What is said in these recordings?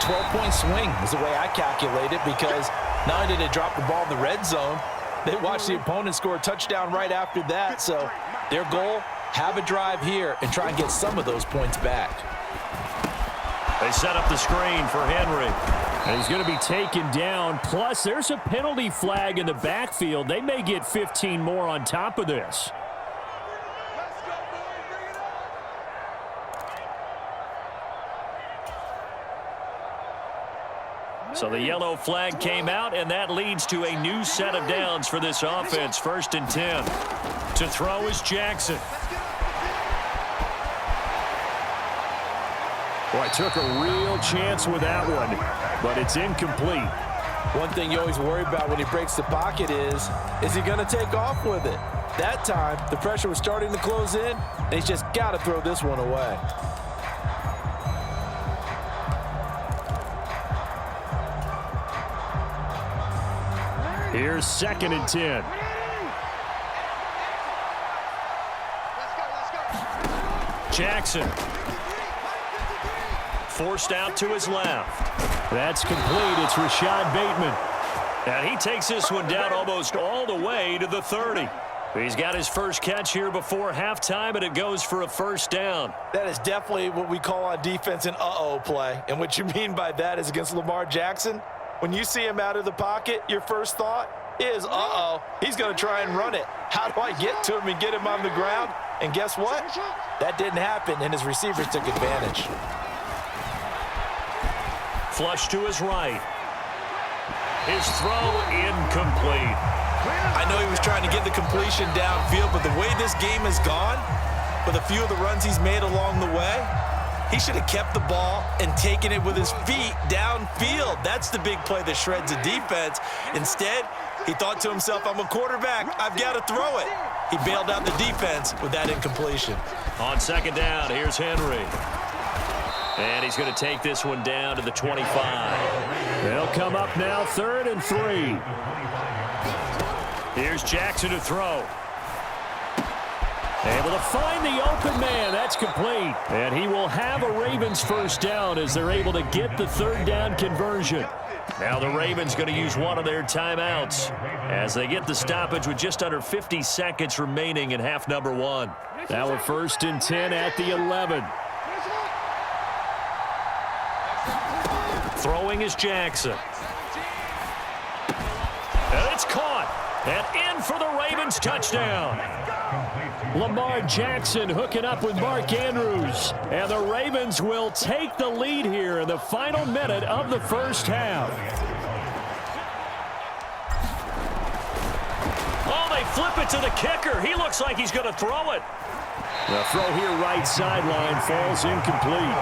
12-point swing is the way I calculate it, because not only did they drop the ball in the red zone, they watched the opponent score a touchdown right after that. So their goal, have a drive here and try and get some of those points back. They set up the screen for Henry. And he's going to be taken down. Plus, there's a penalty flag in the backfield. They may get 15 more on top of this. So the yellow flag came out, and that leads to a new set of downs for this offense. 1st and 10. To throw is Jackson. Boy, took a real chance with that one, but it's incomplete. One thing you always worry about when he breaks the pocket is he going to take off with it? That time, the pressure was starting to close in, and he's just got to throw this one away. Here's 2nd and 10. Jackson. Forced out to his left. That's complete. It's Rashad Bateman. And he takes this one down almost all the way to the 30. He's got his first catch here before halftime, and it goes for a 1st down. That is definitely what we call on defense an uh-oh play. And what you mean by that is against Lamar Jackson, when you see him out of the pocket, your first thought is, uh-oh, he's going to try and run it. How do I get to him and get him on the ground? And guess what? That didn't happen, and his receivers took advantage. Flush to his right. His throw incomplete. I know he was trying to get the completion downfield, but the way this game has gone, with a few of the runs he's made along the way, he should have kept the ball and taken it with his feet downfield. That's the big play that shreds the defense. Instead, he thought to himself, I'm a quarterback, I've got to throw it. He bailed out the defense with that incompletion. On 2nd down, here's Henry. And he's going to take this one down to the 25. They'll come up now 3rd and 3. Here's Jackson to throw. Able to find the open man. That's complete. And he will have a Ravens 1st down as they're able to get the 3rd down conversion. Now the Ravens going to use one of their timeouts as they get the stoppage with just under 50 seconds remaining in half number 1. Now a 1st and 10 at the 11. Throwing is Jackson. And it's caught. And in for the Ravens touchdown. Lamar Jackson hooking up with Mark Andrews. And the Ravens will take the lead here in the final minute of the 1st half. Oh, they flip it to the kicker. He looks like he's going to throw it. The throw here right sideline falls incomplete.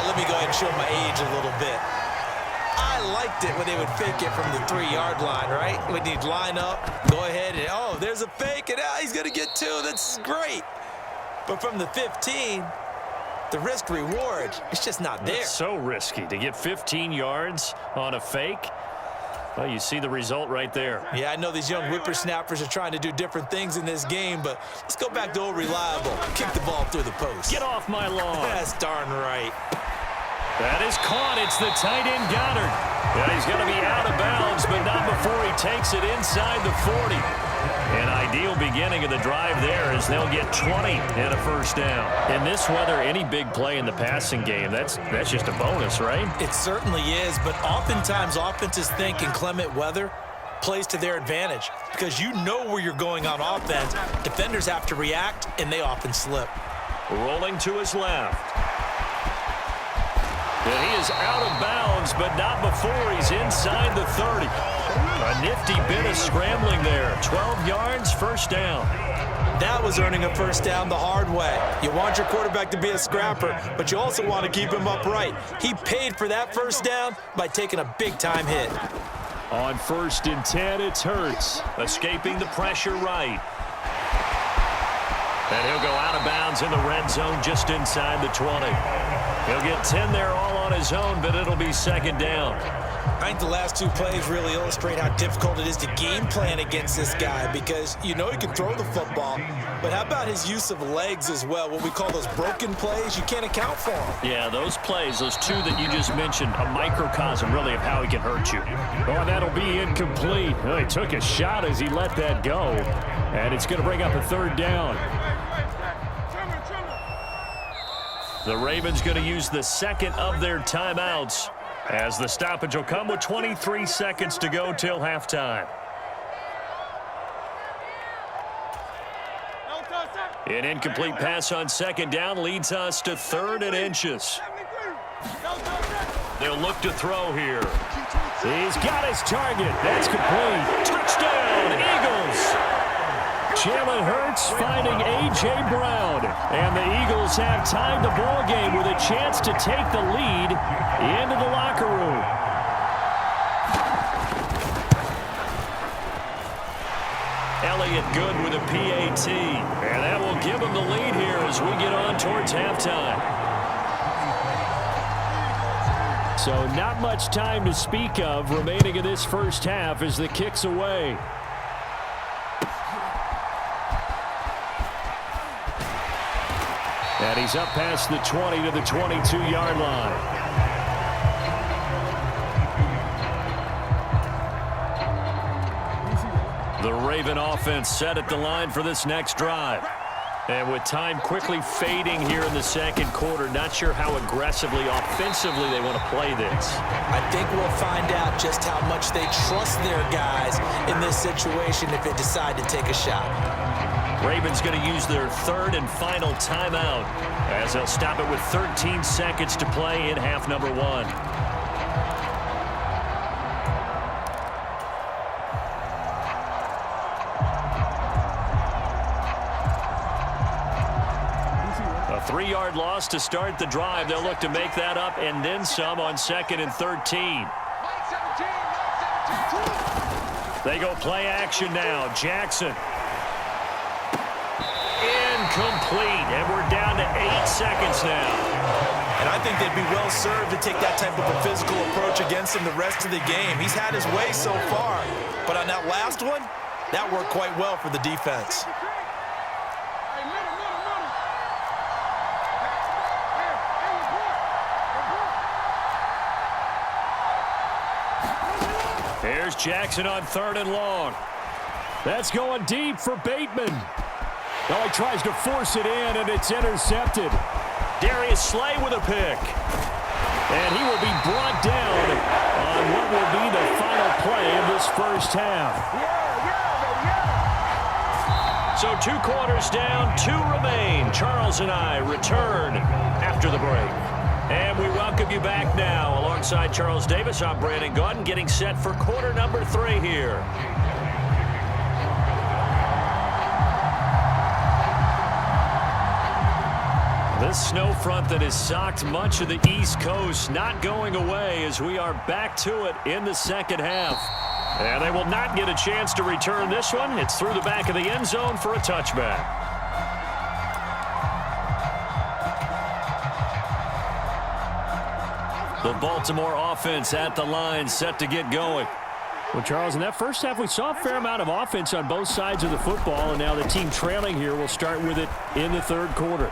Let me go ahead and show my age a little bit. I liked it when they would fake it from the 3-yard line, right? When you'd line up, go ahead and, oh, there's a fake, and he's going to get 2. That's great. But from the 15, the risk-reward, it's just not there. It's so risky to get 15 yards on a fake. Well, you see the result right there. Yeah, I know these young whippersnappers are trying to do different things in this game, but let's go back to old reliable. Kick the ball through the post. Get off my lawn. That's darn right. That is caught. It's the tight end Goddard. Yeah, he's going to be out of bounds, but not before he takes it inside the 40. An ideal beginning of the drive there as they'll get 20 and a 1st down. In this weather, any big play in the passing game, that's just a bonus, right? It certainly is, but oftentimes offenses think in clement weather plays to their advantage because you know where you're going on offense. Defenders have to react, and they often slip. Rolling to his left. And he is out of bounds, but not before he's inside the 30. A nifty bit of scrambling there. 12 yards, 1st down. That was earning a 1st down the hard way. You want your quarterback to be a scrapper, but you also want to keep him upright. He paid for that 1st down by taking a big-time hit. On 1st and 10, it's Hurts. Escaping the pressure right. And he'll go out of bounds in the red zone just inside the 20. He'll get 10 there all on his own, but it'll be second down. I think the last two plays really illustrate how difficult it is to game plan against this guy because you know he can throw the football, but how about his use of legs as well, what we call those broken plays? You can't account for them. Yeah, those plays, those two that you just mentioned, a microcosm really of how he can hurt you. Oh, and that'll be incomplete. Well, he took a shot as he let that go, and it's going to bring up a third down. The Ravens going to use the second of their timeouts as the stoppage will come with 23 seconds to go till halftime. An incomplete pass on second down leads us to 3rd and inches. They'll look to throw here. He's got his target. That's complete. Touchdown, Eagles. Jalen Hurts finding A.J. Brown. And the Eagles have tied the ball game with a chance to take the lead into the locker room. Elliott good with a PAT. And that will give him the lead here as we get on towards halftime. So not much time to speak of remaining in this first half as the kick's away. And he's up past the 20 to the 22-yard line. The Raven offense set at the line for this next drive. And with time quickly fading here in the second quarter, not sure how aggressively, offensively they want to play this. I think we'll find out just how much they trust their guys in this situation if they decide to take a shot. Ravens going to use their 3rd and final timeout as they'll stop it with 13 seconds to play in half number 1. A 3-yard loss to start the drive. They'll look to make that up and then some on 2nd and 13. They go play action now. Jackson. Incomplete, and we're down to 8 seconds now. And I think they'd be well served to take that type of a physical approach against him the rest of the game. He's had his way so far, but on that last one, that worked quite well for the defense. Here's Jackson on 3rd and long. That's going deep for Bateman. Oh, he tries to force it in, and it's intercepted. Darius Slay with a pick. And he will be brought down on what will be the final play of this first half. So 2 quarters down, 2 remain. Charles and I return after the break. And we welcome you back now. Alongside Charles Davis, I'm Brandon Gaudin, getting set for quarter number 3 here. This snow front that has socked much of the East Coast not going away as we are back to it in the second half. And they will not get a chance to return this one. It's through the back of the end zone for a touchback. The Baltimore offense at the line set to get going. Well, Charles, in that first half, we saw a fair amount of offense on both sides of the football, and now the team trailing here will start with it in the third quarter.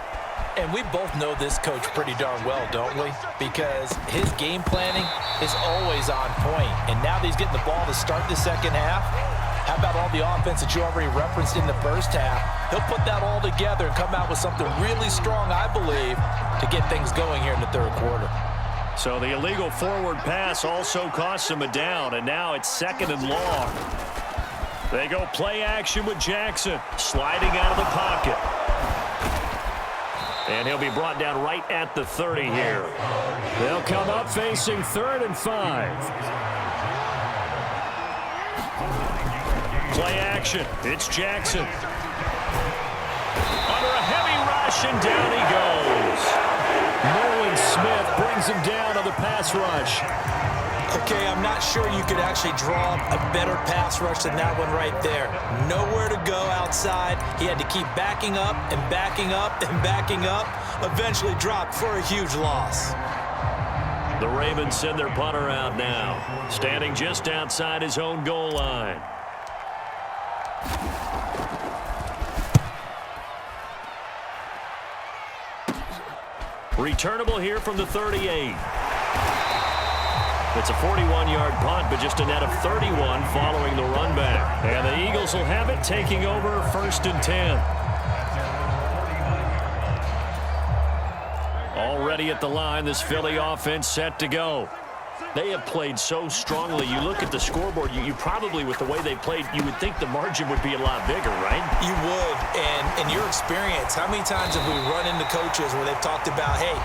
And we both know this coach pretty darn well, don't we? Because his game planning is always on point. And now that he's getting the ball to start the second half, how about all the offense that you already referenced in the first half? He'll put that all together and come out with something really strong, I believe, to get things going here in the third quarter. So the illegal forward pass also costs him a down, and now it's 2nd and long. They go play action with Jackson, sliding out of the pocket. And he'll be brought down right at the 30 here. They'll come up facing 3rd and 5. Play action. It's Jackson. Under a heavy rush, and down he goes. Nolan Smith brings him down on the pass rush. Okay, I'm not sure you could actually draw a better pass rush than that one right there. Nowhere to go outside. He had to keep backing up and backing up and backing up eventually dropped for a huge loss. The Ravens send their punter out now, standing just outside his own goal line. Returnable here from the 38. It's a 41-yard punt, but just a net of 31 following the run back. And the Eagles will have it, taking over 1st and 10. Already at the line, this Philly offense set to go. They have played so strongly. You look at the scoreboard, you probably, with the way they played, you would think the margin would be a lot bigger, right? You would. And in your experience, how many times have we run into coaches where they've talked about, hey,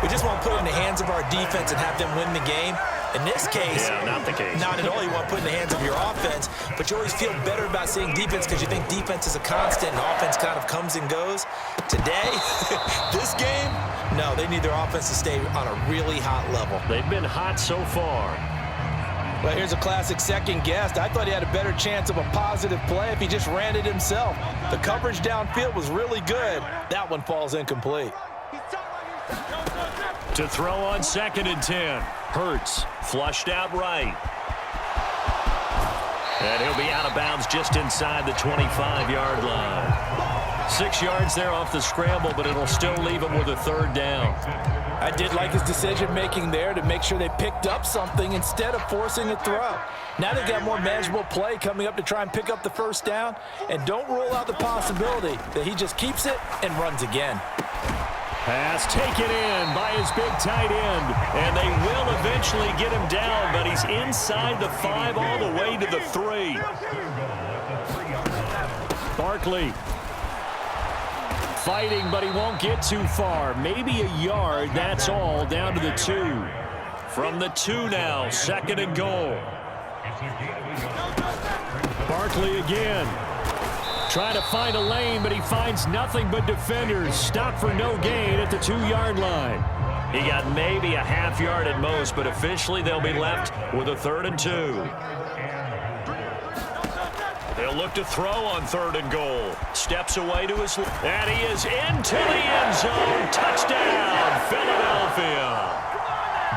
we just want to put it in the hands of our defense and have them win the game? In this case, yeah, not the case. Not at all. You want to put it in the hands of your offense, but you always feel better about seeing defense because you think defense is a constant and offense kind of comes and goes. Today, this game, no, they need their offense to stay on a really hot level. They've been hot so far. Well, here's a classic second guess. I thought he had a better chance of a positive play if he just ran it himself. The coverage downfield was really good. That one falls incomplete. To throw on 2nd and 10. Hurts, flushed out right. And he'll be out of bounds just inside the 25-yard line. 6 yards there off the scramble, but it'll still leave him with a 3rd down. I did like his decision-making there to make sure they picked up something instead of forcing a throw. Now they got more manageable play coming up to try and pick up the 1st down, and don't rule out the possibility that he just keeps it and runs again. Pass taken in by his big tight end, and they will eventually get him down, but he's inside the 5 all the way to the 3. Barkley fighting, but he won't get too far. Maybe a yard, that's all, down to the 2. From the 2 now, 2nd and goal. Barkley again. Trying to find a lane, but he finds nothing but defenders. Stop for no gain at the 2-yard line. He got maybe a half yard at most, but officially they'll be left with a 3rd and 2. They'll look to throw on 3rd and goal. Steps away to his left. And he is into the end zone. Touchdown, Philadelphia.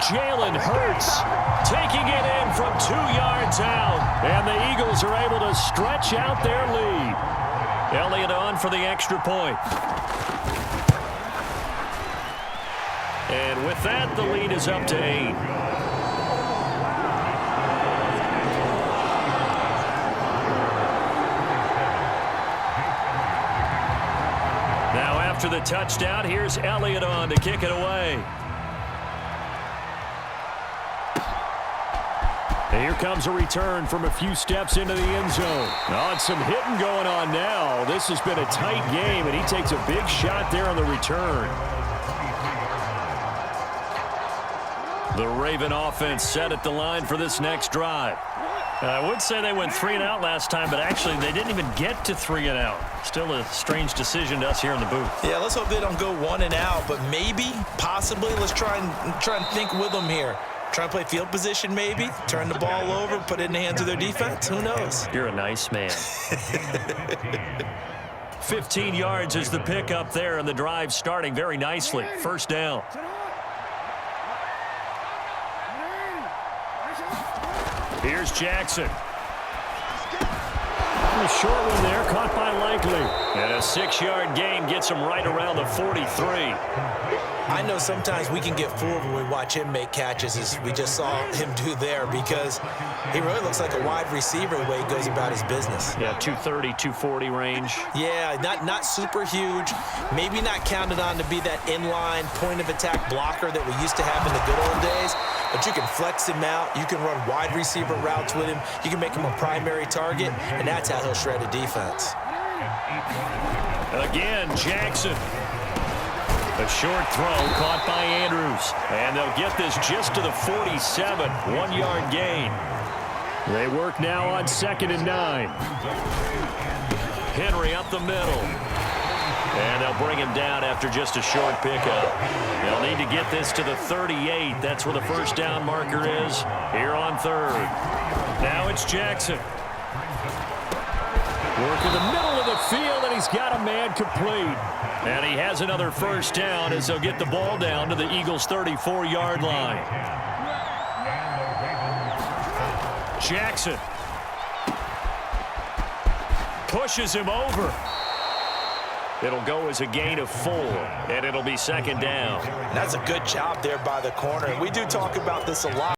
Jalen Hurts taking it in from 2 yards out. And the Eagles are able to stretch out their lead. Elliott on for the extra point. And with that, the lead is up to 8. Now after the touchdown, here's Elliott on to kick it away. And here comes a return from a few steps into the end zone. Oh, and some hitting going on now. This has been a tight game, and he takes a big shot there on the return. The Raven offense set at the line for this next drive. I would say they went 3 and out last time, but actually they didn't even get to 3 and out. Still a strange decision to us here in the booth. Yeah, let's hope they don't go 1 and out, but maybe, possibly, let's try and think with them here. Try to play field position maybe, turn the ball over, put it in the hands of their defense. Who knows? You're a nice man. 15 yards is the pickup there, and the drive starting very nicely. 1st down. Here's Jackson. A short one there, caught by Likely. And a 6-yard gain gets him right around the 43. I know sometimes we can get fooled when we watch him make catches, as we just saw him do there, because he really looks like a wide receiver the way he goes about his business. Yeah, 230, 240 range. Yeah, not super huge. Maybe not counted on to be that inline point-of-attack blocker that we used to have in the good old days, but you can flex him out. You can run wide receiver routes with him. You can make him a primary target, and that's how he'll shred a defense. Again, Jackson. A short throw caught by Andrews. And they'll get this just to the 47. 1-yard gain. They work now on 2nd and 9. Henry up the middle. And they'll bring him down after just a short pickup. They'll need to get this to the 38. That's where the 1st down marker is here on 3rd. Now it's Jackson. Working the middle of the field, and he's got a man complete. And he has another first down as they'll get the ball down to the Eagles' 34-yard line. Jackson pushes him over. It'll go as a gain of 4, and it'll be second down. That's a good job there by the corner. We do talk about this a lot.